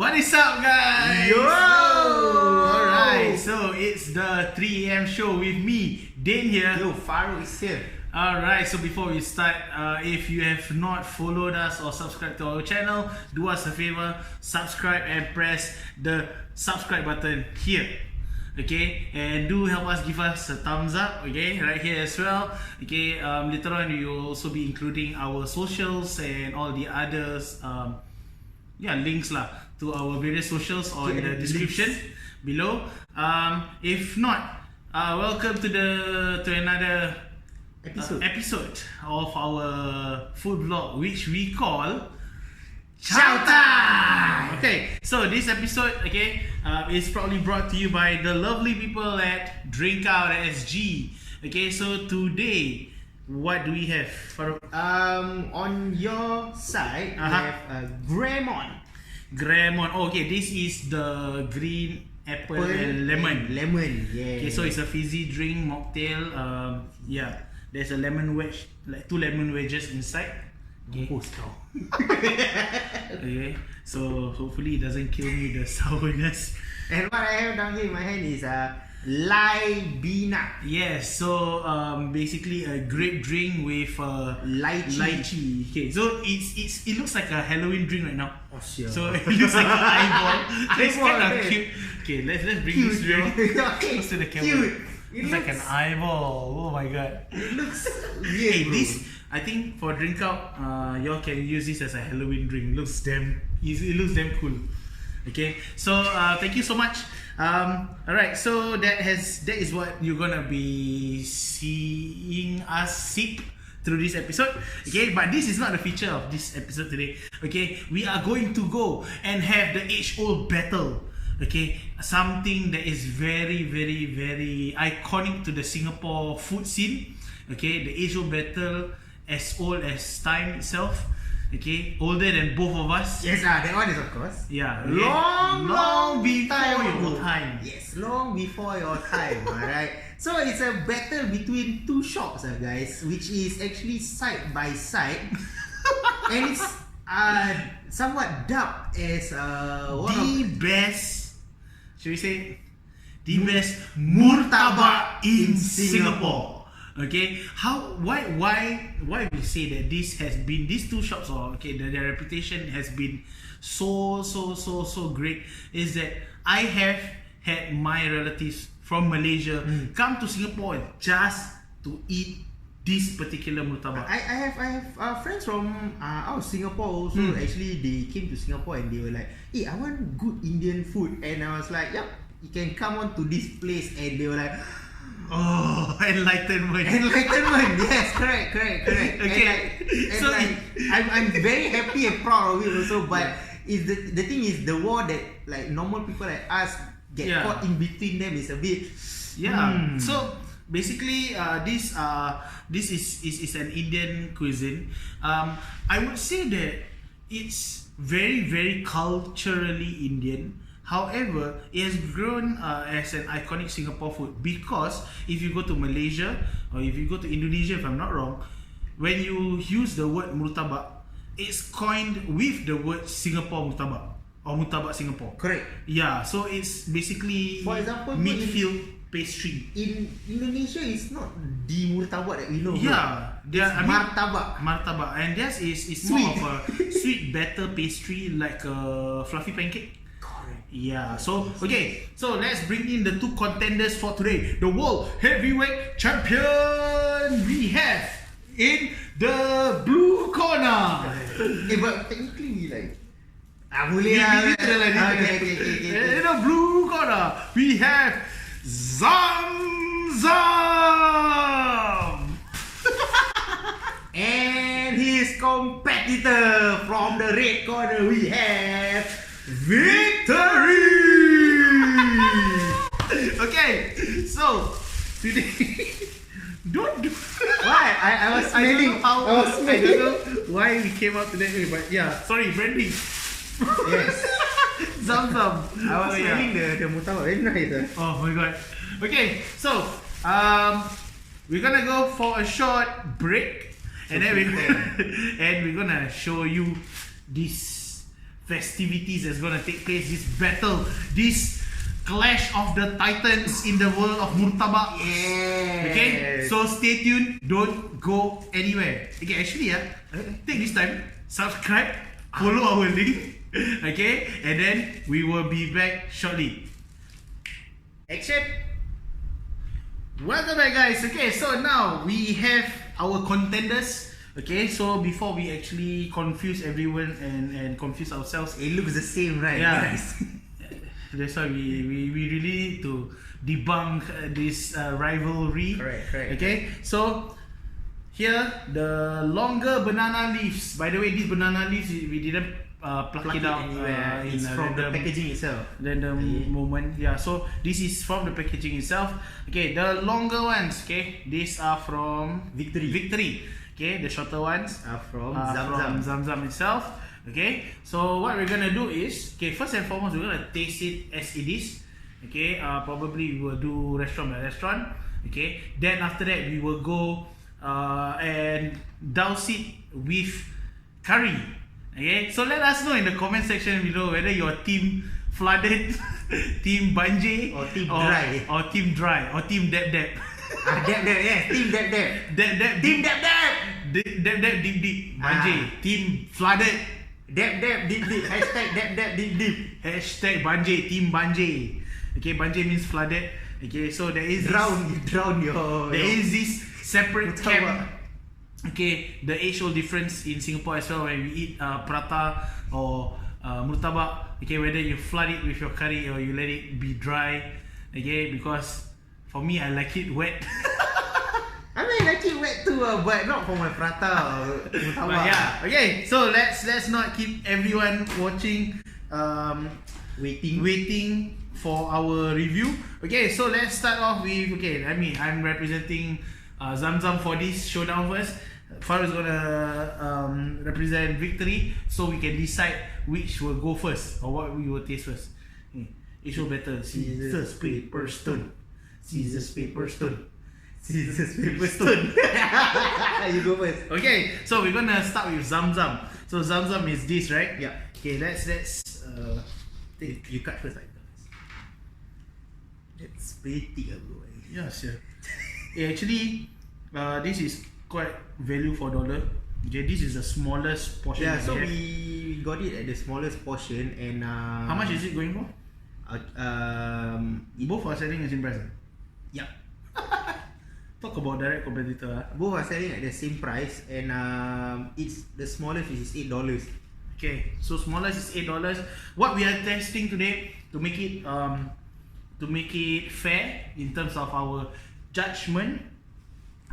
What is up, guys? Yo! Alright, so it's the 3 AM show with me, Dane here. Yo, Faruq is here. Alright, so before we start, if you have not followed us or subscribed to our channel, do us a favor, subscribe and press the subscribe button here. Okay, and do help us, give us a thumbs up, okay, right here as well. Okay, later on we will also be including our socials and all the others, links lah to our various socials or in the description below. If not, welcome to another episode of our food vlog, which we call Chowtime. Okay, so this episode, is probably brought to you by the lovely people at drinkout.sg. Okay, so today, what do we have, Faruq? On your side, we have Gremon. Gremon. Oh, okay, this is the green apple and lemon. Lemon, yeah. Okay, so it's a fizzy drink mocktail. There's a lemon wedge, like 2 lemon wedges inside. Okay. Okay, so hopefully it doesn't kill me the sourness. And what I have down here in my hand is Libina. Yes, so basically a grape drink with lychee. Okay, so it looks like a Halloween drink right now. Oh, sure. So it looks like an eyeball. It's kind of cute. Okay, let's bring this drink close to the camera. Cute. It's like an eyeball. Oh my god. It looks weird. Hey, this, I think for drink out, y'all can use this as a Halloween drink. It looks damn cool. Okay, so thank you so much. Alright, so that is what you're gonna be seeing us sip through this episode. Okay, but this is not the feature of this episode today. Okay, we are going to go and have the age-old battle. Okay, something that is very, very, very iconic to the Singapore food scene. Okay, the age-old battle, as old as time itself. Okay, older than both of us. Yes, that one is of course. Yeah, long before your time. Yes, long before your time. Alright. So it's a battle between two shops, guys, which is actually side by side, and it's somewhat dubbed as the best. Should we say the best murtabak in Singapore? Okay, why we say that these two shops, or their reputation has been so great, is that I have had my relatives from Malaysia come to Singapore just to eat this particular murtabak. I have friends from out of Singapore also. Actually, they came to Singapore and they were like, "Hey, I want good Indian food," and I was like, "Yep, you can come on to this place," and they were like, oh, enlightenment. Yes, correct. Okay, and I'm very happy and proud of it also. But the thing is, the war that like normal people like us get caught in between them is a bit. So basically, this is an Indian cuisine. I would say that it's very, very culturally Indian. However, it has grown as an iconic Singapore food, because if you go to Malaysia or if you go to Indonesia, if I'm not wrong, when you use the word murtabak, it's coined with the word Singapore murtabak or murtabak Singapore. Correct. Yeah, so it's basically, for example, midfield pastry. In Indonesia, it's not the murtabak that we know. Yeah, martabak, and theirs is more of a sweet batter pastry, like a fluffy pancake. Yeah, so let's bring in the two contenders for today. The world heavyweight champion we have in the blue corner. But technically like Okay. In the blue corner we have Zam Zam. And his competitor from the red corner we have Victory. Okay, so today don't do why I was smelling. I don't know why we came up to that way, but yeah, sorry, branding. Yes. Zam Zam. I was smelling the murtabak, very nice. Oh my god. Okay, so we're gonna go for a short break, and then we're gonna show you this festivities that's gonna take place. This battle, this clash of the titans in the world of Murtabak. Yes. Okay, so stay tuned. Don't go anywhere. Okay, actually, take this time, subscribe, follow our link. Okay, and then we will be back shortly. Action. Welcome back, guys. Okay, so now we have our contenders. Okay, so before we actually confuse everyone and confuse ourselves, It looks the same, right, Yeah. guys? that's why we really need to debunk this rivalry. Correct. Okay, so here the longer banana leaves. By the way, these banana leaves we didn't pluck it out anywhere. in It's a from the random packaging itself. moment. Yeah, so this is from the packaging itself. Okay, the longer ones. Okay, these are from Victory. Okay, the shorter ones Are from from Zam Zam itself. Okay, so what we're gonna do is, okay, first and foremost, we're gonna taste it as it is. Okay, probably we will do restaurant by restaurant. Okay, then after that we will go and douse it with curry. Okay, so let us know in the comment section below whether your team flooded, team banjir, Or team dry. or team dry, or team dab. Dab, yeah. Team Dab. Team dab. Dab deep. Banjir. Team flooded. Dab, deep. Hashtag Dab, deep. Hashtag banjir. Team banjir. Okay, banjir means flooded. Okay, so there is Drown your... there is this separate Murtabak. camp. Okay, the age-old difference in Singapore as well when we eat prata or murtabak. Okay, whether you flood it with your curry or you let it be dry. Okay, because for me I like it wet. I mean, I like it wet too, but not for my prata or murtabak. But yeah, okay. So let's not keep everyone watching, waiting for our review. Okay, so let's start off with, okay, I'm representing Zam Zam for this showdown first. Faruq is gonna represent Victory, so we can decide which will go first or what we will taste first. It show better. Scissors, paper, stone. Scissors, paper, stone. Scissors, paper, stone. You go first. Okay, so we're gonna start with Zam Zam. So Zam Zam is this, right? Yeah. Okay, let's take. You cut first, I cut first. That's pretty, bro. Yeah, sure. Actually, this is quite value for dollar. Okay, this is the smallest portion. Yeah, that so we have. we got it at the smallest portion, and How much is it going for? Both are selling the same price. Yeah, Talk about direct competitor. both are selling at the same price, and it's the smallest, which is $8. Okay, so smallest is $8. What we are testing today to make it fair in terms of our judgment.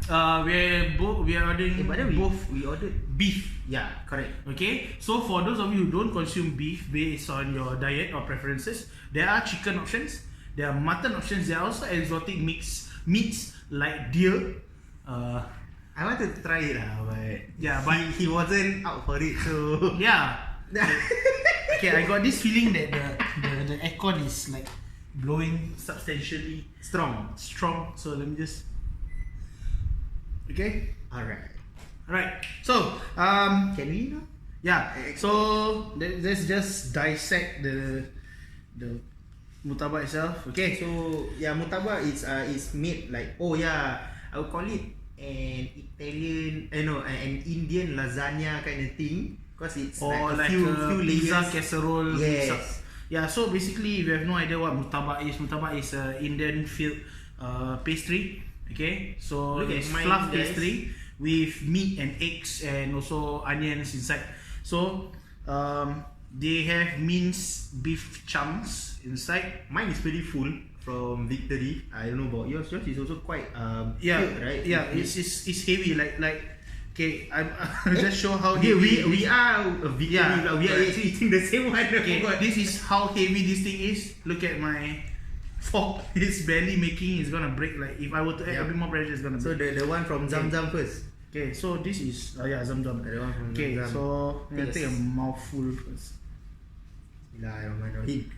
We are ordering But then we ordered. beef. Yeah, correct. Okay, so for those of you who don't consume beef based on your diet or preferences, there are chicken options, there are mutton options, there are also exotic meats like deer. I wanted to try it, but Yeah, but he wasn't out for it, so yeah. Okay, I got this feeling that the aircon is like blowing substantially strong. strong. So let me just. Okay. Alright. So Can we now? yeah. So let's just dissect the murtabak itself. Okay. So yeah, murtabak is made like, I would call it an Italian, an Indian lasagna kind of thing, because it's Or like like a a few pizza layers. casserole. Yes. Yeah. So basically, if you have no idea what murtabak is a Indian filled pastry. Okay. So Look at it's mine, fluff guys. pastry with meat and eggs and also onions inside. So they have minced beef chunks inside. Mine is pretty full from Victory. I don't know about yours. Yours is also quite Yeah, filled, right? yeah, With- it's heavy. Like okay, I'll just show how Okay, heavy. we are Victory. Yeah, We are correct. actually eating the same one. I Okay, forgot. this is how heavy this thing is. Look at my fork. It's barely making. It's gonna break. Like if I were to add a bit more pressure, it's gonna So break. the one from Zam Zam first. Okay, so this is Zam Zam. The one from Okay, Zam Zam. so I'm gonna take a mouthful first. Bismillahirrahmanirrahim.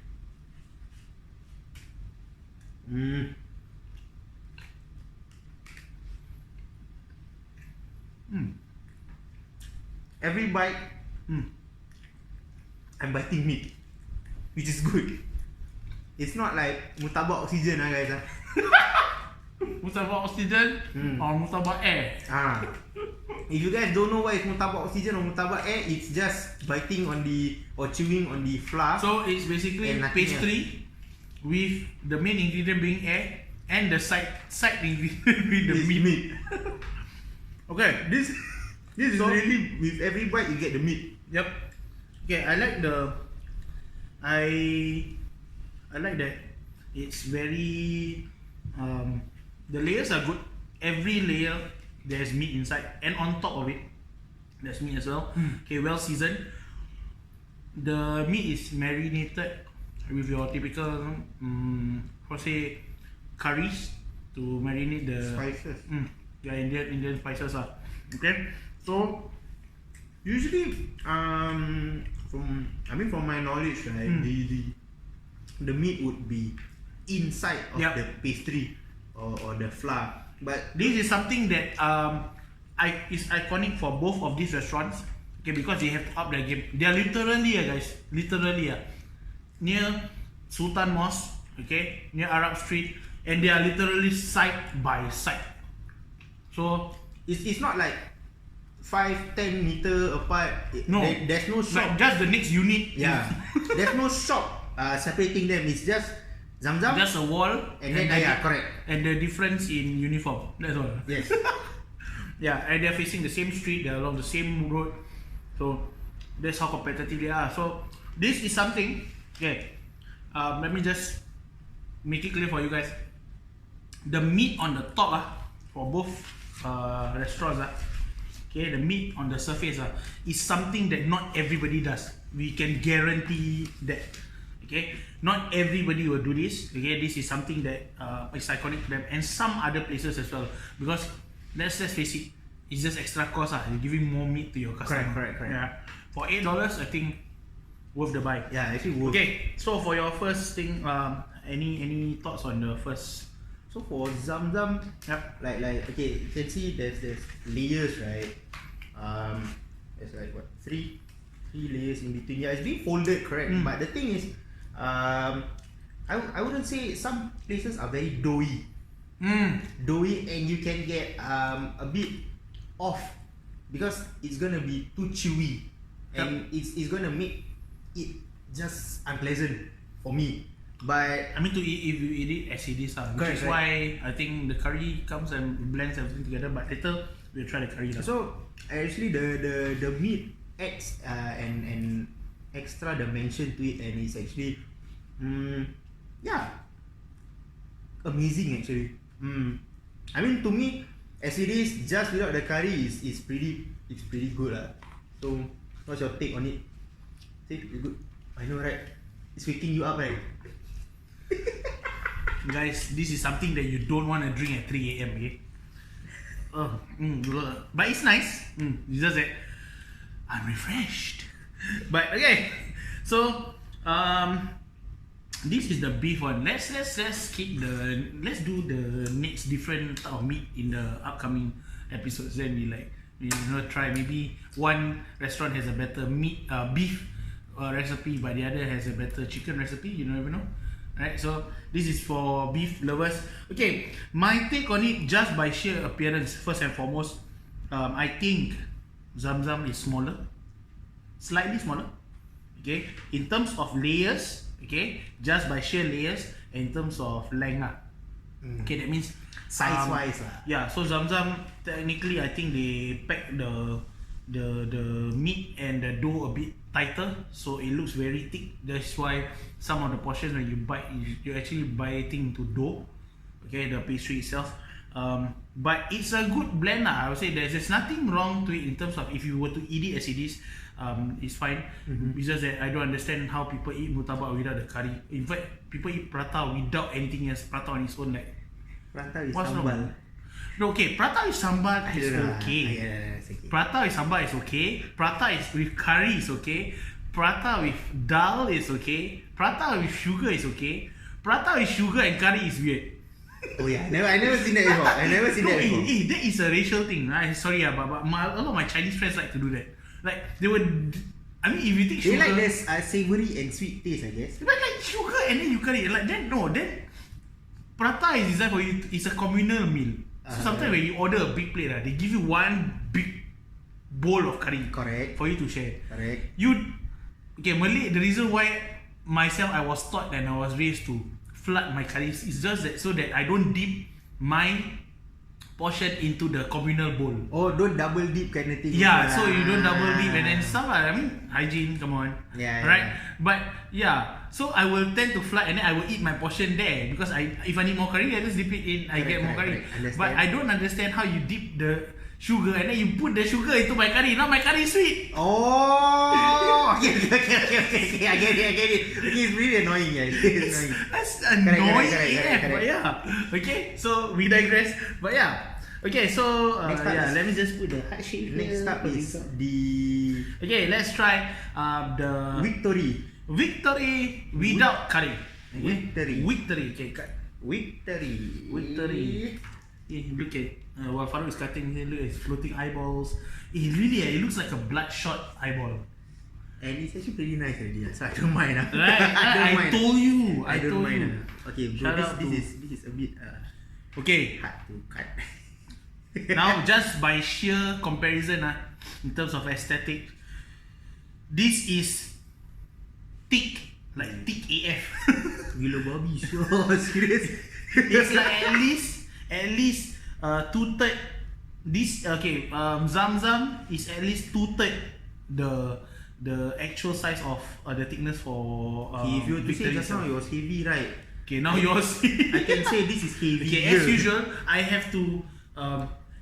Every bite, Mm. I'm biting meat, which is good. It's not like Murtabak Oxygen guys. Murtabak Oxygen or Murtabak Air. If you guys don't know what is Murtabak Oxygen or Murtabak Air, it's just biting on the or chewing on the flour. So it's basically pastry with the main ingredient being air and the side ingredient being the meat. Okay, this is so really with every bite you get the meat. Yep. Okay, I like that it's very the layers are good. Every layer there's meat inside, and on top of it there's meat as well. Okay, well seasoned. The meat is marinated with your typical curries to marinate the Spices. Indian spices Okay, so Usually, from my knowledge, right, the meat would be inside of the pastry or the flour. But this is something that is iconic for both of these restaurants. Okay, because they have to up their game. They are literally near Sultan Mosque, okay, near Arab Street, and they are literally side by side. So it's not like 5-10 meter apart. No, there's no shop. Like just the next unit. Yeah, there's no shop separating them. It's just Zam Zam. Just a wall, and then correct. And the difference in uniform. That's all. Yes. Yeah, and they're facing the same street. They're along the same road. So that's how competitive they are. So this is something. Okay, let me just make it clear for you guys. The meat on the top for both restaurants okay, the meat on the surface is something that not everybody does. We can guarantee that. Okay, not everybody will do this. Okay, this is something that is iconic to them, and some other places as well. Because let's face it, it's just extra cost. You're giving more meat to your customer. Correct. Yeah, for $8, I think worth the buy. Yeah, actually worth. Okay, so for your first thing, any thoughts on the first? So for Zam Zam, like okay, you can see there's layers, right? There's like what three layers in between. Yeah, it's being folded, correct. But the thing is, I wouldn't say some places are very doughy, and you can get a bit off because it's gonna be too chewy, and it's gonna make it just unpleasant for me. But I mean, to eat, if you eat it as it is, which is why I think the curry comes and blends everything together. But later we'll try the curry. So actually, the meat adds an extra dimension to it, and it's actually, amazing actually. I mean, to me, as it is, just without the curry, it's pretty good So, what's your take on it? See, it's good. I know, right? It's waking you up, right? Guys, this is something that you don't want to drink at 3 a.m. Okay? But it's nice. It's just that I'm refreshed. But okay, so this is the beef one. Let's do the next different type of meat in the upcoming episodes. Then we try maybe one restaurant has a better beef recipe, but the other has a better chicken recipe. You never know. Right, so this is for beef lovers. Okay, my take on it just by sheer appearance, first and foremost, I think Zam Zam is slightly smaller. Okay, in terms of layers, okay, just by sheer layers, and in terms of length, okay, that means size-wise, yeah. So Zam Zam, technically, I think they pack the meat and the dough a bit tighter, so it looks very thick. That's why some of the portions when you bite, you actually biting into dough, okay, the pastry itself. But it's a good blend. I would say there's nothing wrong to it in terms of if you were to eat it as it is, it's fine. It's just that I don't understand how people eat murtabak without the curry. In fact, people eat prata without anything else. Prata on its own, like prata is what's sambal. Wrong? No, okay, prata with sambal is okay. It's okay. Prata with sambal is okay. Prata is with curry is okay. Prata with dal is okay. Prata with sugar is okay. Prata with sugar and curry is weird. Oh yeah, I never seen that before. That is a racial thing. Right? Sorry, but a lot of my Chinese friends like to do that. Like they would, I mean, if you take They sugar, like this savory and sweet taste, I guess. but like sugar and then you curry like then prata is designed for you. It's a communal meal. So sometimes when you order a big plate, they give you one big bowl of curry. Correct. For you to share. Correct. Malay. The reason why myself I was taught and I was raised to flood my curries is just that so that I don't dip my portion into the communal bowl. Oh, don't double dip kind of thing. Yeah, so you don't double dip and then stuff. I mean, hygiene, come on. Yeah. Right? But yeah, so I will tend to flood and then I will eat my portion there because if I need more curry, I just dip it in, I get more curry. But I don't understand how you dip the sugar and then you put the sugar into my curry. Now my curry is sweet. Oh, okay. I get it. Okay, it's really annoying, guys. That's annoying. Correct. But yeah. Okay, so we digress. But yeah. Okay, so let me just put the heart shape. Next up is the okay. Let's try the Victory without curry. Okay? Victory. Okay, cut. Victory. Yeah, look at while Faruq is cutting, look at his floating eyeballs. It looks like a bloodshot eyeball. And it's actually pretty nice already, so I don't mind. Right? I told you. Okay, bro, this is a bit okay. hard to cut. Now, just by sheer comparison, in terms of aesthetic, this is thick, like thick AF. Gila babi, so serious. It's like at least 2/3. This Zam Zam is at least 2/3 the actual size of the thickness for if you say Victory just now it was heavy, right? Okay, now yours. I can say this is heavy. Okay, as usual, I have to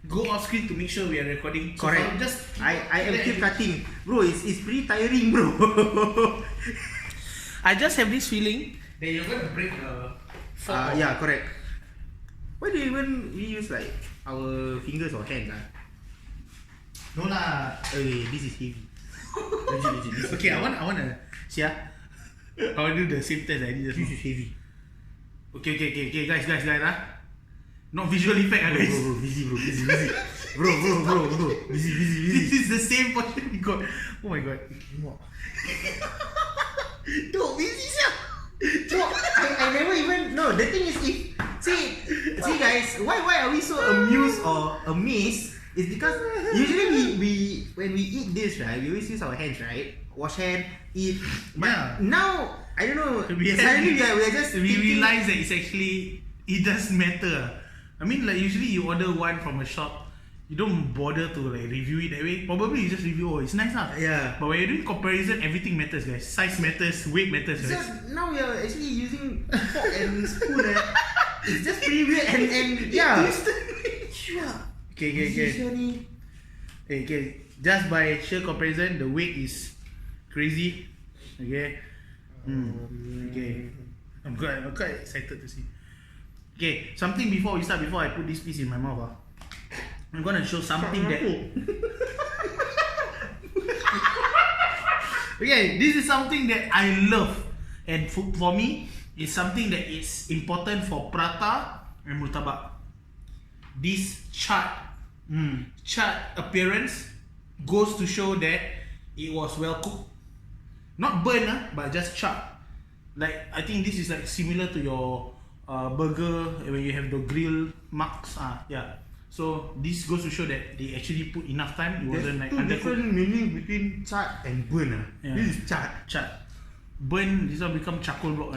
go off screen to make sure we are recording. So correct. I am keep cutting, bro. It's pretty tiring, bro. I just have this feeling that you're gonna break the fork. Yeah, correct. Why do we use like our fingers or hands? No lah. Okay, this is heavy. Legit. Okay, I wanna see. I wanna do the same test I did just now. This is heavy. Okay, guys. Not visual effect, guys. Bro, busy. Bro. Busy. This is the same portion we got. Oh my god. Dude, busy siya. I never even. No, the thing is, see guys, why are we so amused or amazed? It's because usually we when we eat this, right, we always use our hands, right? Wash hand, eat. But now I don't know. Suddenly we are just we realize that it does matter. I mean, like usually you order one from a shop, you don't bother to like review it that way. Probably you just review, it's nice lah. Yeah. But when you're doing comparison, everything matters, guys. Size matters, weight matters, So guys. now we are actually using fork and spoon. It's just pretty weird and yeah. Okay. Just by sheer comparison, the weight is crazy. Okay. Okay. I'm quite excited to see. Okay, something before I put this piece in my mouth. I'm gonna show something that. Okay, this is something that I love, and for me, it's something that is important for prata and murtabak. This charred appearance goes to show that it was well cooked, not burnt, but just charred. Like I think this is like similar to your burger when you have the grill marks. Yeah. So this goes to show that they actually put enough time. It wasn't like undercooked. Different meaning between charred and burn. Yeah. This is charred. Burn, this one become charcoal block.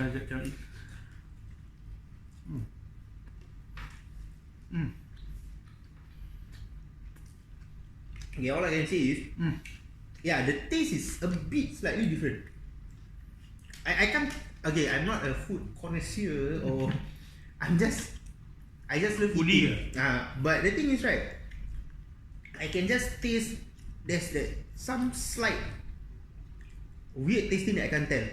Okay, all I can say is, yeah, the taste is a bit slightly different. I can't. Okay, I'm not a food connoisseur or I just love foodie. eating. But the thing is, right, I can just taste there's some slight weird tasting that I can't tell.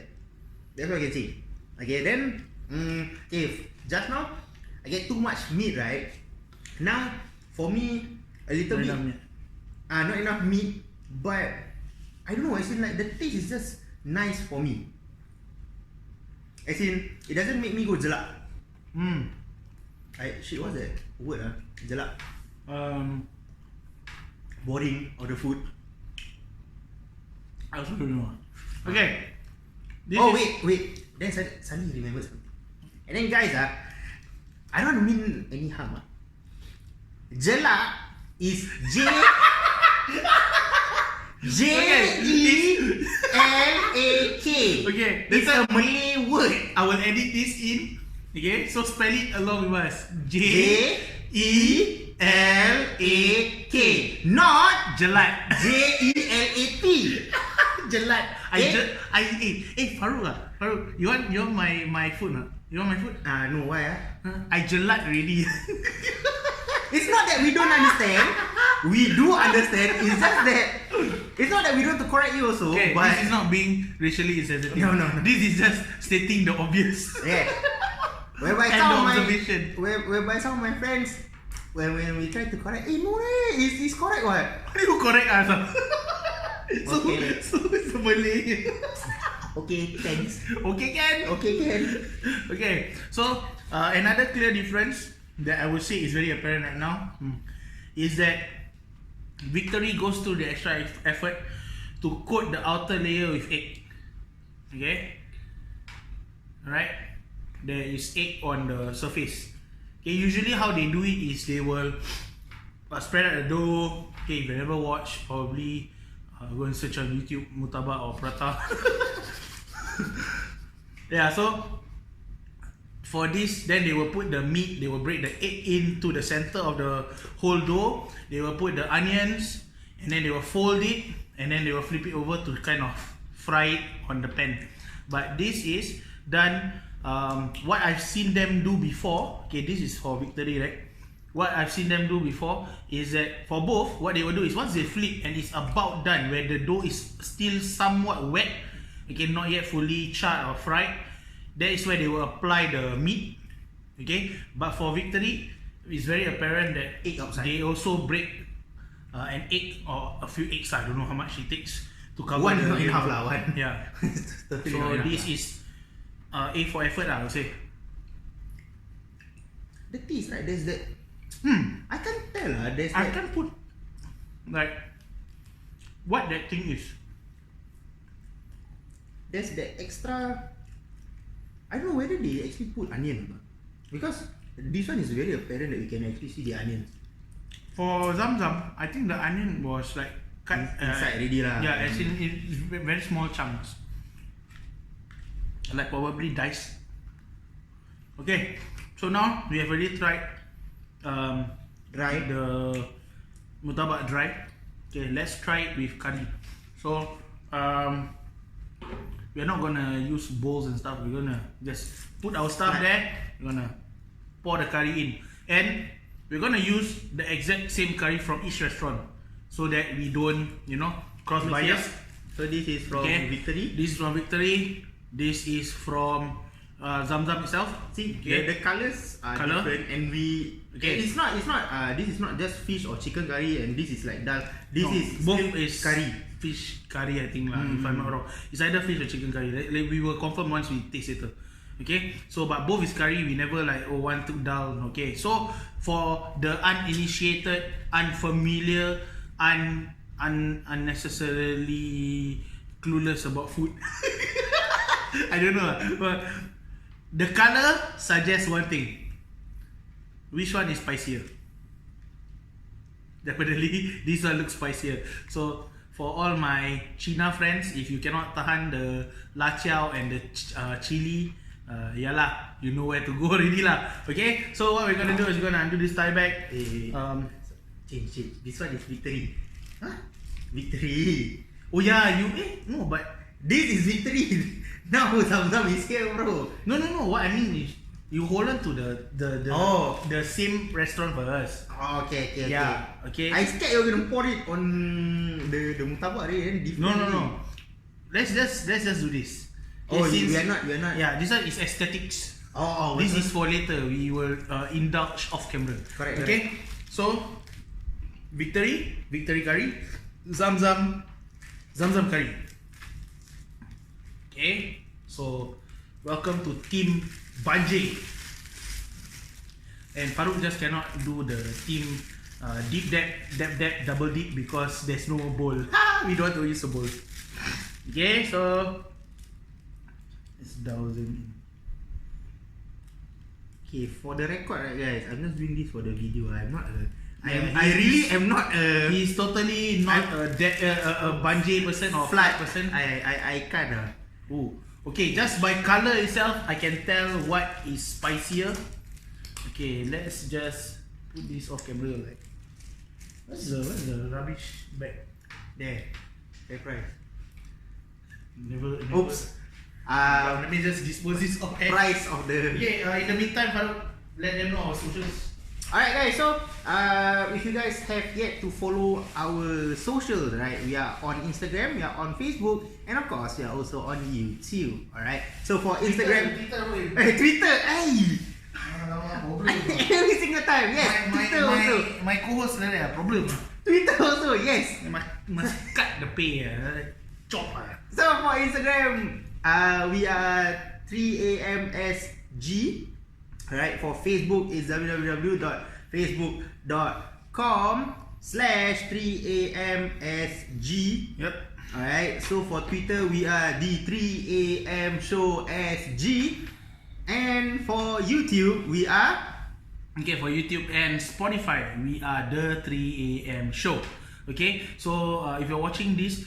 That's what I can say. Okay, then if just now I get too much meat, right? Now for me a little bit not enough meat, but I don't know. As in, like the taste is just nice for me. As in, it doesn't make me go jelak. What's that word? Jelak. Boring or the food. I also don't know. Okay. Wait. Then suddenly remember something. And then guys, I don't mean any harm. Jelak is Jelak. Okay. It's a Malay word. I will edit this in. Okay. So spell it along with us. Jelak. Not Jelat. Jelat. Jelat. Faruq Faruq, you want my food? You want my food? No, why? I jelat already. It's not that we don't understand. We do understand. It's just that it's not that we don't want to correct you also. Okay, but this is not being racially insensitive. No. This is just stating the obvious. Yeah. Whereby And some of observation. whereby some of my friends, when we try to correct, no, it's correct what? Why you correct us? Okay. So it's a Malay. Okay, thanks. Okay, can. Okay, so another clear difference that I would say is very apparent right now is that Victory goes through the extra effort to coat the outer layer with egg. Okay, alright. There is egg on the surface. Okay, usually how they do it is they will spread out the dough. Okay, if you never watch, probably go and search on YouTube Murtabak or Prata. Yeah, so for this, then they will put the meat, they will break the egg into the center of the whole dough. They will put the onions, and then they will fold it, and then they will flip it over to kind of fry it on the pan. But this is done, what I've seen them do before. Okay, this is for Victory, right? What I've seen them do before is that for both, what they will do is once they flip and it's about done, where the dough is still somewhat wet, okay, not yet fully charred or fried, that is where they will apply the meat. Okay, but for Victory, it's very apparent that Egg outside. they also break an egg or a few eggs. I don't know how much it takes to cover One the not enough lah, one. Yeah. Totally So not enough this lah. is A for effort, I would say. The taste, right? There's that. I can't tell there's I that. can't put like what that thing is. There's that extra. I don't know whether they actually put onion or not. Because this one is very apparent that we can actually see the onions. For Zam Zam, I think the onion was like cut Inside already lah. Yeah, as in very small chunks, like probably diced. Okay, so now we have already tried Dry. the Murtabak dry. Okay, let's try it with curry. So we're not gonna use bowls and stuff. We're gonna just put our stuff there. We're gonna pour the curry in, and we're gonna use the exact same curry from each restaurant, so that we don't, cross bias. So this is from Victory. This is from Victory. This is from Zam Zam itself. See, okay. the colors are different, and it's not this is not just fish or chicken curry, and this is like dal. This is both still is curry. Fish curry, I think lah. If I'm not wrong, it's either fish or chicken curry. Like we will confirm once we taste it. Okay, so but both is curry. We never like one took dal. Okay, so for the uninitiated, unfamiliar, unnecessarily clueless about food, I don't know, but the color suggests one thing. Which one is spicier? Definitely this one looks spicier. So for all my China friends, if you cannot tahan the Ciao and the chili, yalah, you know where to go already lah. Okay, so what we're gonna do is we're gonna undo this tie back. Change. This one is Victory. Huh? Victory. Oh yeah, no, but This is Victory. Now Zam Zam is here, bro. no. What I mean is you hold on to the same restaurant for us. Oh, okay. Yeah, okay. I scared you're gonna pour it on the Murtabak already. No. Let's just do this. Oh, Okay, we are not. Yeah, this one is aesthetics. Oh, This is for later. We will indulge off camera. Correct. Okay. So Victory curry, Zam Zam curry. Okay. So welcome to Team Banjir. And Faruq just cannot do the team deep dab, double dip because there's no bowl. We don't want to use a bowl. Okay, so it's thousand. Okay, for the record, right, guys, I'm just doing this for the video. I'm not a. Yeah, I really am not a. He's totally not a bungee person or flat person. I can't. Oh, okay. Just by color itself, I can tell what is spicier. Okay, let's just put this off camera. Like, what's the rubbish bag? There, price. Never. Oops. Let me just dispose this off. Price of the. Okay. In the meantime, Faruq, let them know our socials. Alright, guys. So, if you guys have yet to follow our socials, right? We are on Instagram, we are on Facebook, and of course, we are also on YouTube. Alright. So for Instagram, Twitter, hey. Every single time, yes. Twitter also. My co-host ada problem. Twitter also, yes. Must cut the pay. Chop. So for Instagram, we are 3amsg. Alright, for Facebook is www.facebook.com/3amsg. Yep. Alright, so for Twitter we are the 3am show sg. And for YouTube we are Okay, for YouTube and Spotify, we are the 3am show. Okay, so if you're watching this,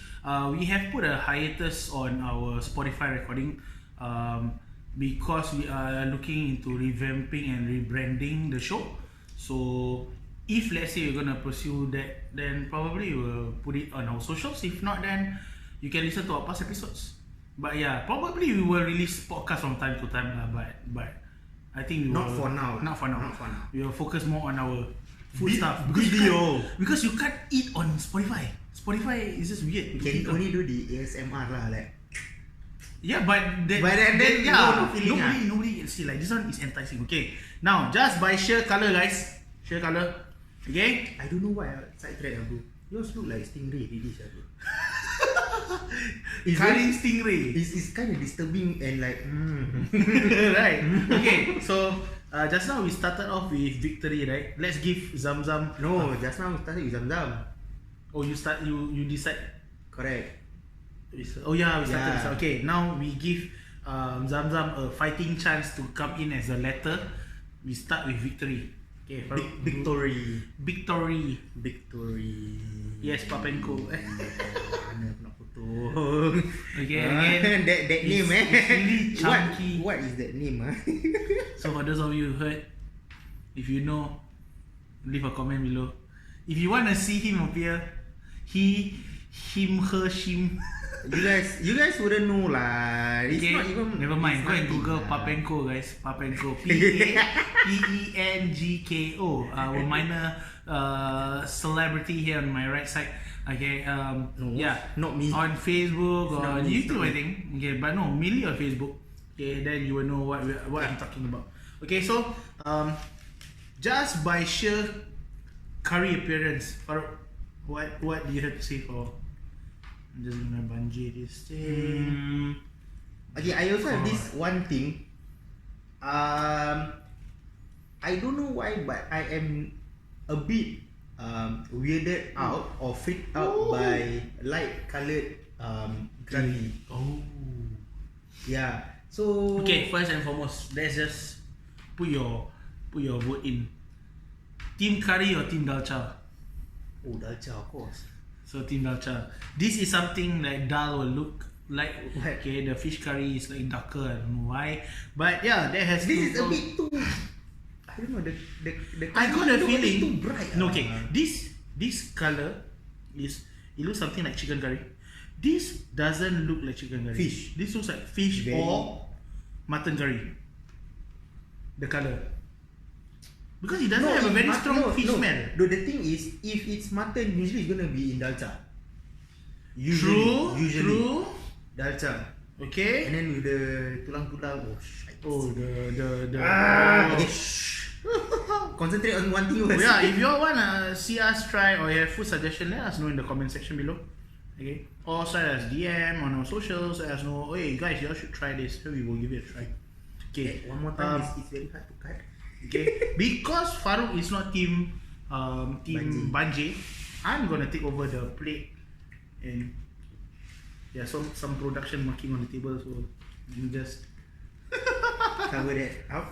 we have put a hiatus on our Spotify recording because we are looking into revamping and rebranding the show. So if let's say you're gonna pursue that, then probably we'll put it on our socials. If not, then you can listen to our past episodes. But yeah, probably we will release podcast from time to time, but I think we Not will, for now. Not for now. Not for now. We will focus more on our food stuff. Video. Because you can't eat on Spotify. Spotify is just weird. You can only do the ASMR lah, like. Yeah, but then no feeling, nobody can see. Like this one is enticing. Okay, now just by sheer color, guys. Sheer color. Okay. I don't know why sidetrack bro. Yours look like stingray really, bro. Curry stingray. It's kind of disturbing and like. Right. Okay. So just now we started off with Victory, right? Let's give Zam Zam. No, just now we started with Zam Zam. Oh, you decide. Correct. Oh yeah, we started. Yeah. Okay, now we give Zam Zam a fighting chance to come in as a letter. We start with Victory. Okay, Victory. Yes, Papenko. Nak potong. Okay, again. that name it's really chunky. What is that name? So for those of you who heard, if you know, leave a comment below. If you want to see him appear, him, her, shim. You guys wouldn't know lah. It's Okay, not even. never mind. Go and Google Papenko, guys. Papenko. P-A-P-E-N-G-K-O. Our minor celebrity here on my right side. Okay. No, yeah. not me. On Facebook or on me, YouTube, I think. Okay, but no, mainly on Facebook. Okay, then you will know what I'm talking about. Okay, so just by sheer curry appearance, what do you have to say for? I'm just gonna bungee this thing. Okay, I also have this one thing. I don't know why, but I am a bit weirded out or freaked out by light colored curry. Oh. Yeah. So Okay, first and foremost, let's just put your vote in. Team curry or team dalcha? Oh, dalcha, of course. So team dalcha. This is something like dal will look like. What? Okay, the fish curry is like darker. I don't know why, but yeah, that has. This is a bit too. I don't know the. I got a look feeling. too bright. No, okay. This color is. It looks something like chicken curry. This doesn't look like chicken curry. Fish. This looks like fish or mutton curry. The color. Because it doesn't have a very strong fish smell. No, the thing is, if it's mutton, usually it's gonna be in dalcha. True. Dalcha. Okay. And then with the tulang-tulang. Oh shit. Oh, the. Okay. Shh. Concentrate on one thing first. Yeah, if you all wanna see us try or have food suggestion, let us know in the comment section below. Okay. Or send us DM on our socials. Let us know. Hey guys, you all should try this. So we will give it a try. Okay. One more time, it's very hard to cut. Okay. Because Faruq is not team Banjee, I'm gonna take over the plate and yeah, some production marking on the table, so you just cover that up.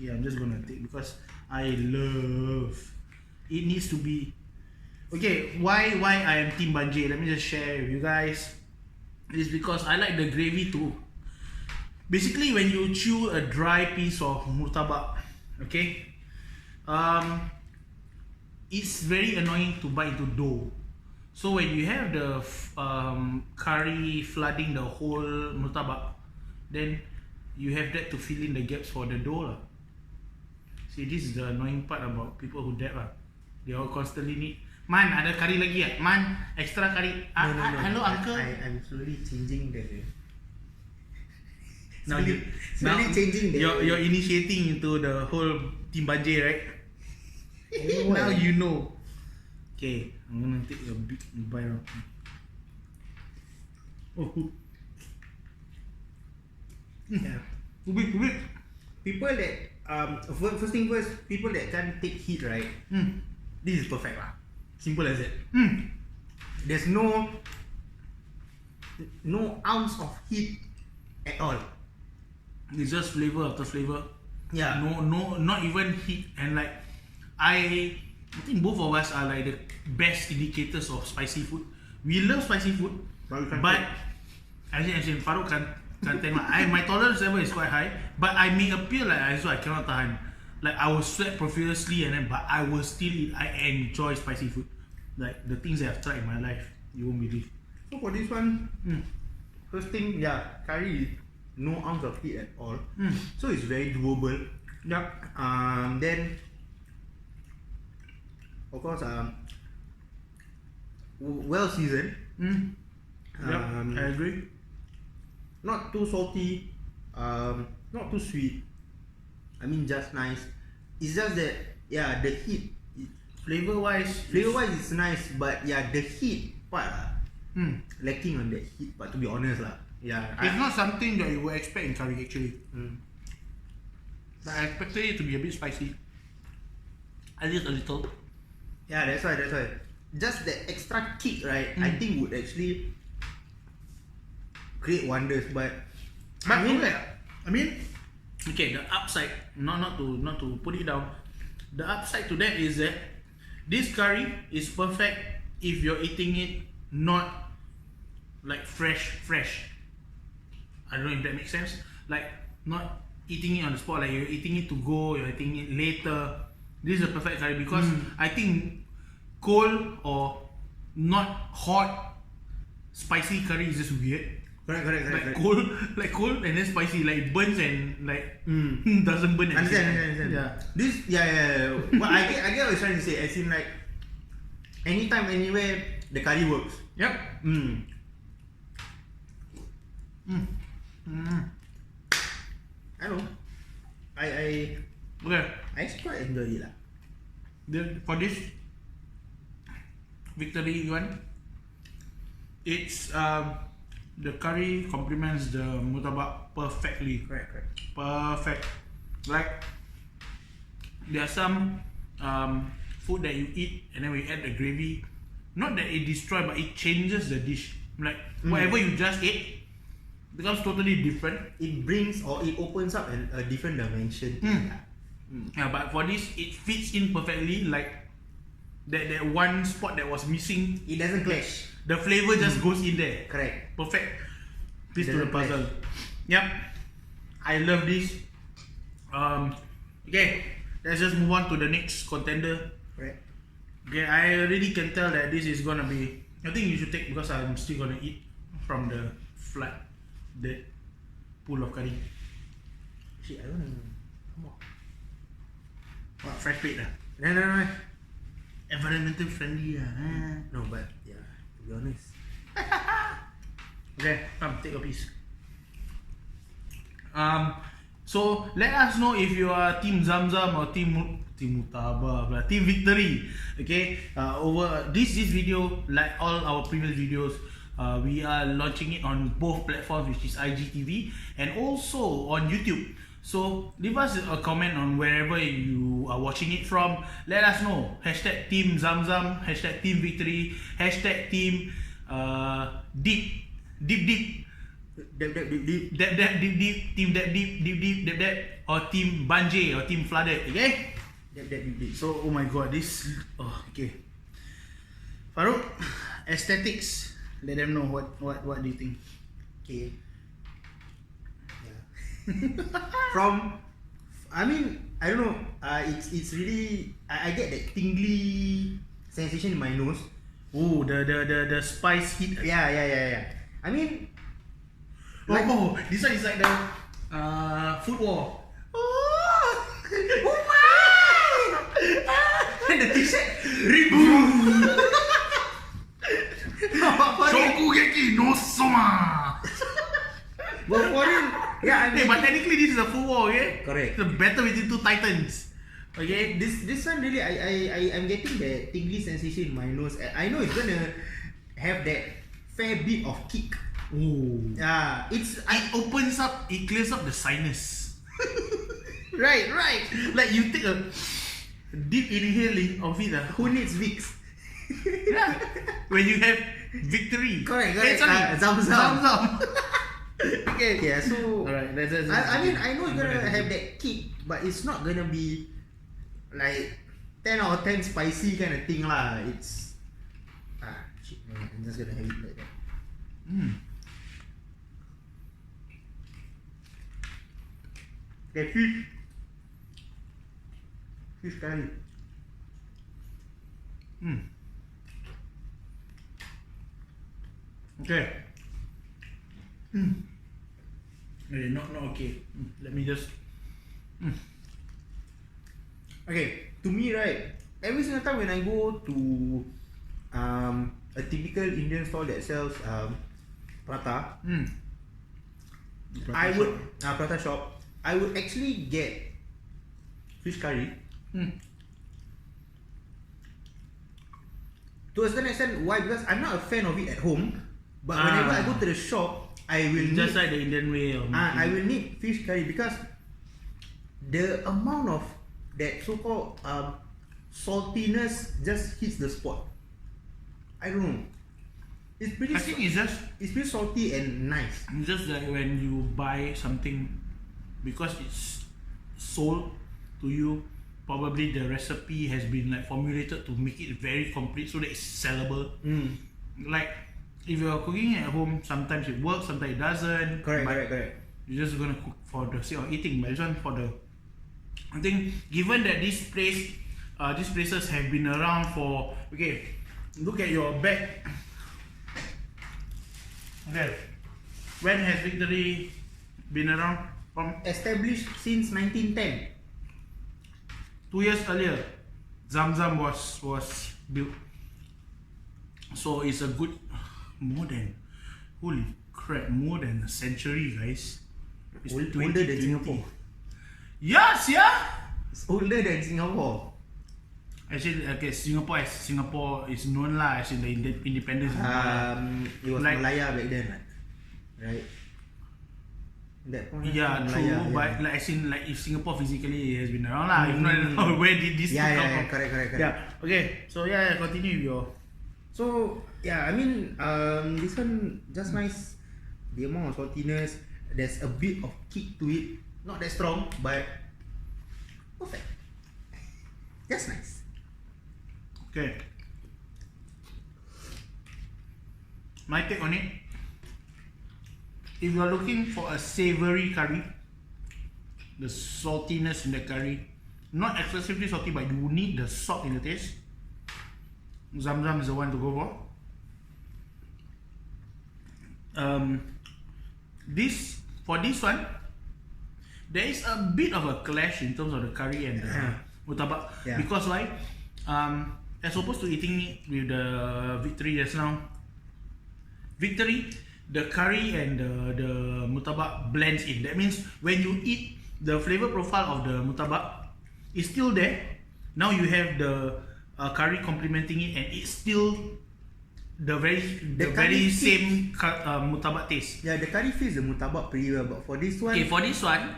yeah, I'm just gonna take because I love it. Needs to be okay. Why I am Team Banjir? Let me just share with you guys. It's because I like the gravy too. Basically, when you chew a dry piece of murtabak, okay, it's very annoying to bite into dough. So when you have the curry flooding the whole murtabak, then you have that to fill in the gaps for the dough lah. See, this is the annoying part about people who dab lah. They all constantly need, Man, ada curry lagi ya? Man, extra curry. No. Hello uncle. I'm slowly changing the. Now you changing the. You're initiating into the whole Team Banjir, right? Now you know. Okay, I'm gonna take a big bite of. Oh, Yeah. ubik. People that first thing first, people that can't take heat, right? This is perfect lah. Simple as that. There's no ounce of heat at all. It's just flavor after flavor. Yeah. No, not even heat. And like, I think both of us are like the best indicators of spicy food. We love spicy food, but as in Faruq can't take my tolerance level is quite high, but I may appear like I cannot tahan. Like I will sweat profusely but I will still eat. I enjoy spicy food. Like the things that I've tried in my life, you won't believe. So for this one, first thing, curry, no ounce of heat at all. So it's very doable. Yeah. Then, of course, well seasoned. I agree. Not too salty, not too sweet. I mean, just nice. It's just that, the heat. Flavor wise, it's nice, but the heat part lacking on that heat. But to be honest lah, it's not something that you would expect in curry actually. But I expected it to be a bit spicy. At least a little. Yeah, that's why. Just that extra kick, right? I think would actually create wonders. But I mean, okay. The upside, not to put it down. The upside to that is that this curry is perfect if you're eating it not like fresh. I don't know if that makes sense. Like not eating it on the spot, like you're eating it to go, you're eating it later. This is a perfect curry because I think cold or not hot spicy curry is just weird. Correct. Like cold and then spicy, like it burns and like doesn't burn. Understand. Yeah. This, Well, I get what you're trying to say. As in, like, anytime, anywhere, the curry works. Yep. I know. I quite enjoy it lah. For this victory one, it's the curry complements the murtabak perfectly. Correct. Perfect. Like there are some food that you eat and then we add the gravy. Not that it destroys, but it changes the dish. Like whatever you just ate becomes totally different. It brings or it opens up a different dimension. Yeah, but for this, it fits in perfectly. Like that one spot that was missing, It doesn't clash. the flavor just goes in there. Correct. Perfect piece to the Doesn't puzzle. Yep, I love this. Okay, let's just move on to the next contender. Correct. Okay, I already can tell that this is gonna be. I think you should take because I'm still gonna eat from the dead pool of curry. Shit, I don't know. What, fresh plate lah? No. Environmental friendly lah. No, but to be honest. Okay, come take a piece. So let us know if you are Team Zam Zam or Team Murtabak, Team Victory. Okay, over this video, like all our previous videos, we are launching it on both platforms, which is IGTV and also on YouTube. So leave us a comment on wherever you are watching it from. Let us know. Hashtag Team Zam Zam, hashtag Team Victory, hashtag Team deep, deep, Dab, dab, dip, dip. deep, team deep, dab, or team Banjay or team flooded. Okay. Dab, dab, dip, dip. So, oh my god, okay. Faruq, aesthetics. Let them know what do you think? Okay. Yeah. I don't know. It's really. I get that tingly sensation in my nose. Oh, the spice hit. Yeah. I mean, like, this one is like the food war. oh my! The t-shirt reboot. Shokugeki no Soma. But for real, yeah. I mean, Hey, but technically this is a food war, okay? correct. It's a battle between two titans. Okay? This one really, I'm getting the tingly sensation in my nose. I know it's gonna have that fair bit of kick. Oh. It opens up, it clears up the sinus. right. Like you take a deep inhaling of it. Who needs Vicks? Yeah. When you have victory. Correct. Sorry. Zam Zam. Okay. Yeah. So Alright, that's I mean, I know it's gonna have that kick, but it's not gonna be like 10 out of 10 spicy kind of thing lah. It's shit, man, I'm just gonna have it like that. Okay, fish curry. Okay. Okay, not okay. Let me just. Okay, to me, right, every single time when I go to a typical Indian store that sells prata, I would prata shop, I would actually get fish curry. To a certain extent, why? Because I'm not a fan of it at home, but whenever I go to the shop, I will just need, like the Indian way of I will need fish curry because the amount of that so-called saltiness just hits the spot. I don't know. It's pretty. I think it's pretty salty and nice. just like when you buy something because it's sold to you. Probably the recipe has been like formulated to make it very complete so that it's sellable. Like if you're cooking at home, sometimes it works, sometimes it doesn't. Correct. You're just gonna cook for the sake of eating, but this one for the. I think given that these places have been around for look at your bag. Okay, when has Victory been around? From Established since 1910. 2 years earlier, Zam Zam was built. So it's a good more than a century, guys. It's Older 2020. than Singapore. Yes, yeah. It's older than Singapore. Actually, okay, Singapore is known lah as in the independence. It was Like- Malaya back then, right? That point. Yeah, true. Malaya, But like as in like if Singapore physically has been around lah. If not, where did this come from? Correct. Yeah. Okay. So continue with your. So yeah, I mean, this one just nice. The amount of saltiness, there's a bit of kick to it. Not that strong, but perfect. Just nice. Okay. My take on it. If you're looking for a savory curry, the saltiness in the curry, not excessively salty, but you need the salt in the taste, Zam Zam is the one to go for. For this one, there is a bit of a clash in terms of the curry and the murtabak. Yeah. Because why? As opposed to eating it with the Victory just now, Victory, the curry and the murtabak blends in. That means when you eat, the flavor profile of the murtabak is still there. Now you have the curry complementing it, and it's still the very same murtabak taste. Yeah, the curry fits the murtabak pretty well, but for this one, Okay, for this one,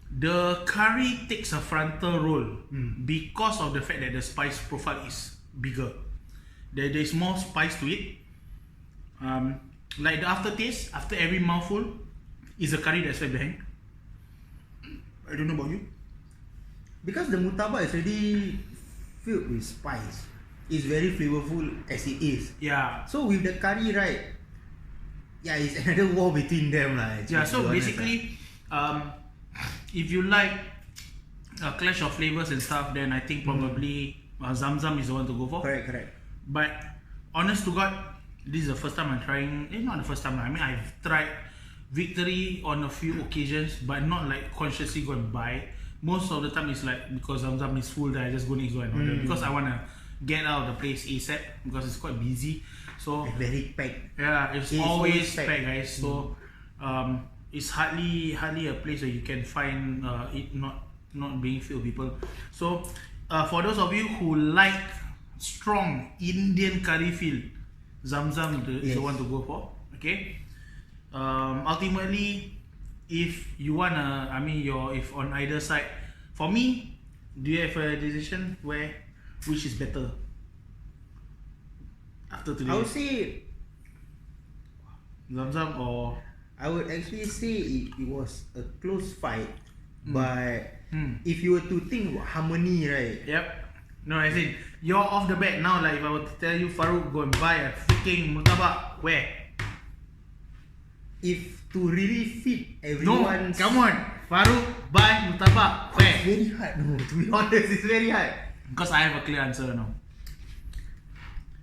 the curry takes a frontal role because of the fact that the spice profile is bigger. There is more spice to it. Like the aftertaste after every mouthful is a curry that's left behind. I don't know about you. Because the murtabak is already filled with spice. It's very flavorful as it is. Yeah. So with the curry, right? Yeah, it's another war between them, lah. Yeah. So basically, if you like a clash of flavors and stuff, then I think probably Zam Zam is the one to go for. Correct. But honest to God, this is the first time I'm trying. Not the first time. I mean, I've tried Victory on a few occasions, but not like consciously go and buy. Most of the time it's like because Zam Zam is full, then I just go next door and order because I wanna get out of the place ASAP because it's quite busy. So very packed. yeah, it's always packed, guys. So it's hardly a place where you can find it not being filled with people. So for those of you who like strong Indian curry feel, Zam Zam is the one to go for. Okay. Ultimately, if you wanna, if on either side, for me, do you have a decision which is better after today? I would say Zam Zam or I would actually say it was a close fight, but if you were to think about harmony, right? Yep. No, as in you're off the bat now. Like if I were to tell you, Faruq, go and buy a freaking murtabak, where? If to really fit everyone's... No, come on, Faruq, buy murtabak, where? It's very hard, no, to be honest, it's very hard. Because I have a clear answer now.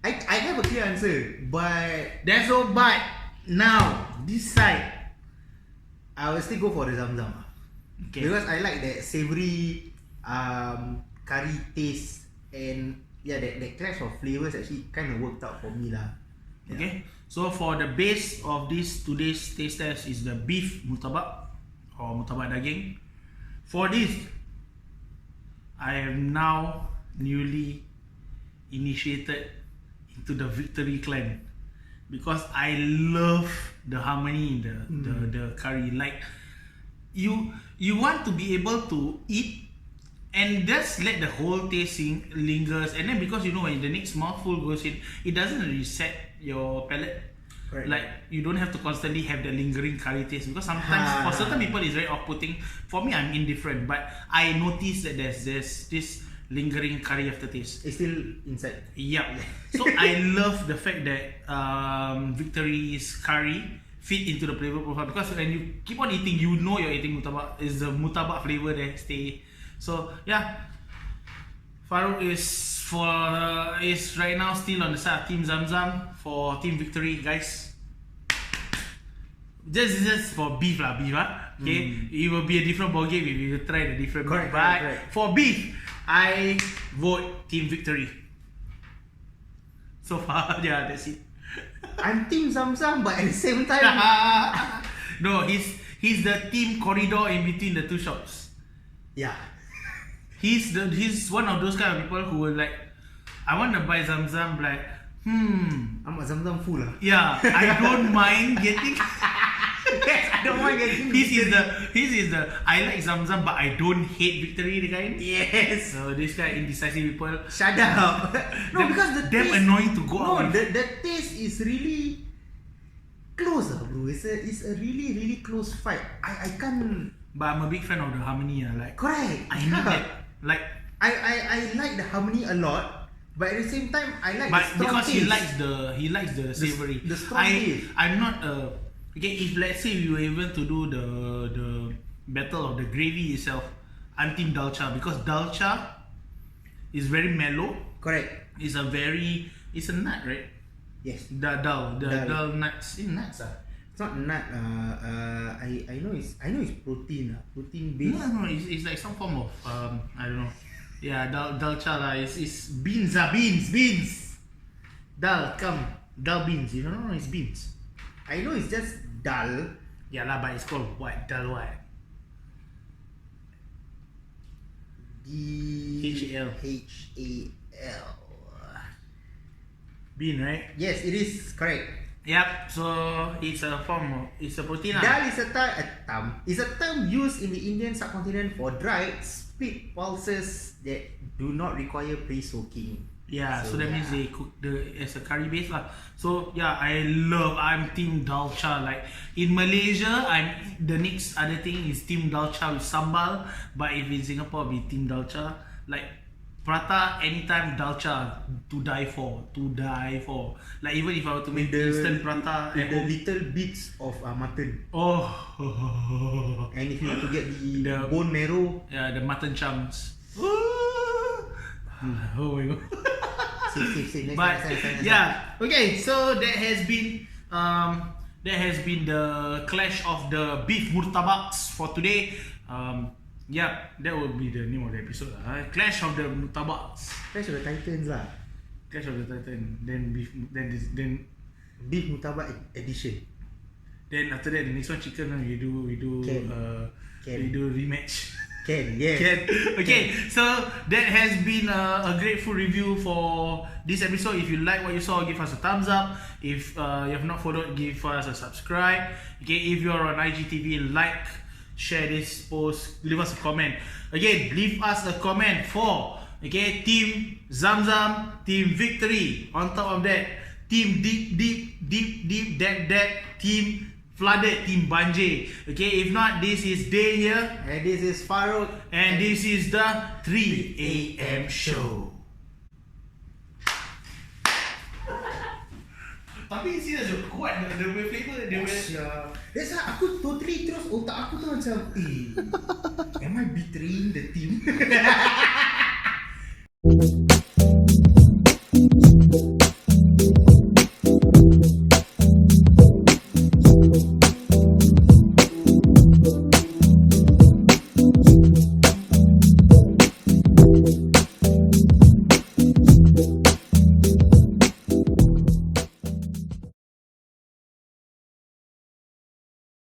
I have a clear answer, but There's no but now. This side. I will still go for the Zam Zam. Okay. Because I like that savoury curry taste, and yeah, that clash of flavours actually kind of worked out for me lah. Yeah. Okay. So for the base of today's taste test is the beef murtabak or murtabak daging. For this, I am now newly initiated into the Victory clan because I love the harmony in the curry. Like you want to be able to eat and just let the whole taste lingers, and then because when the next mouthful goes in, it doesn't reset your palate. Correct. Like you don't have to constantly have the lingering curry taste because sometimes for certain people it's very off-putting. For me, I'm indifferent, but I notice that there's this lingering curry aftertaste. It's still inside. Yeah. So I love the fact that Victory's curry fit into the flavor profile because when you keep on eating, you're eating murtabak. Is the murtabak flavor that stay. So yeah, Faruq is right now still on the side of Team Zam Zam for Team Victory, guys. Just for beef lah. Okay, it will be a different ballgame if you try the different beef. But for beef, I vote Team Victory. So far, yeah, that's it. I'm Team Zam Zam, but at the same time, no, he's the team corridor in between the two shops. yeah. He's one of those kind of people who will like, I want to buy Zam Zam, like, I'm a Zam Zam fool lah. yeah, I don't mind getting. Yes, I don't mind getting. This is the I like Zam Zam, but I don't hate Victory, the guy. Yes. So this guy indecisive people. Shut up. No, because the damn taste, annoying to go out. No, the taste is really close, bro. It's a really close fight. I can't. But I'm a big fan of the harmony. Like Correct. I need that. Like I like the harmony a lot, but at the same time I like the strong because taste. he likes the savory. The strong taste. I'm not okay. If let's say we were able to do the battle of the gravy itself, I'm team dalcha because dalcha is very mellow. Correct. It's a nut, right? Yes. Dal nuts. Nuts It's not nut. I know it's protein. Protein based. No, it's like some form of I don't know. Yeah, dalcha lah. It's beans beans. Dal beans. You don't know it's beans. I know it's just dal. Yeah lah, but it's called what? Dal what? HAL. Bean, right? Yes, it is correct. Yep. So it's a protein. Dal is a term used in the Indian subcontinent for dried, split pulses that do not require pre-soaking. Yeah, so that means they cook as a curry base lah. So yeah, I'm team dalcha. Like in Malaysia, the next other thing is team dalcha with sambal. But if in Singapore, I'll be team dalcha. Like prata, anytime dalcha, to die for. Like even if I were to make instant prata with at the home. little bits of mutton. Oh, And if you want to get the bone marrow, yeah, the mutton chunks. Oh my god. Next But time. yeah, okay. So that has been the clash of the beef murtabaks for today. Yeah, that will be the name of the episode. Clash of the murtabaks. Clash of the Titans lah. Clash of the Titan. Then Beef Murtabak edition. then after that the next one chicken. We do rematch. Can, yes. Okay, so that has been a great food review for this episode. If you like what you saw, give us a thumbs up. If you have not followed, give us a subscribe. Okay, if you are on IGTV, like, share this post, leave us a comment. Again, leave us a comment for Team Zam Zam, Team Victory. On top of that, Team Deep, Dead, Team Flooded, Team Banjay. Okay, if not, this is Day here. And this is Faruq. And this is the 3 AM show. Tapi serius kuat the flavor dia. That's why aku totally terus otak aku tu macam am I betraying the team?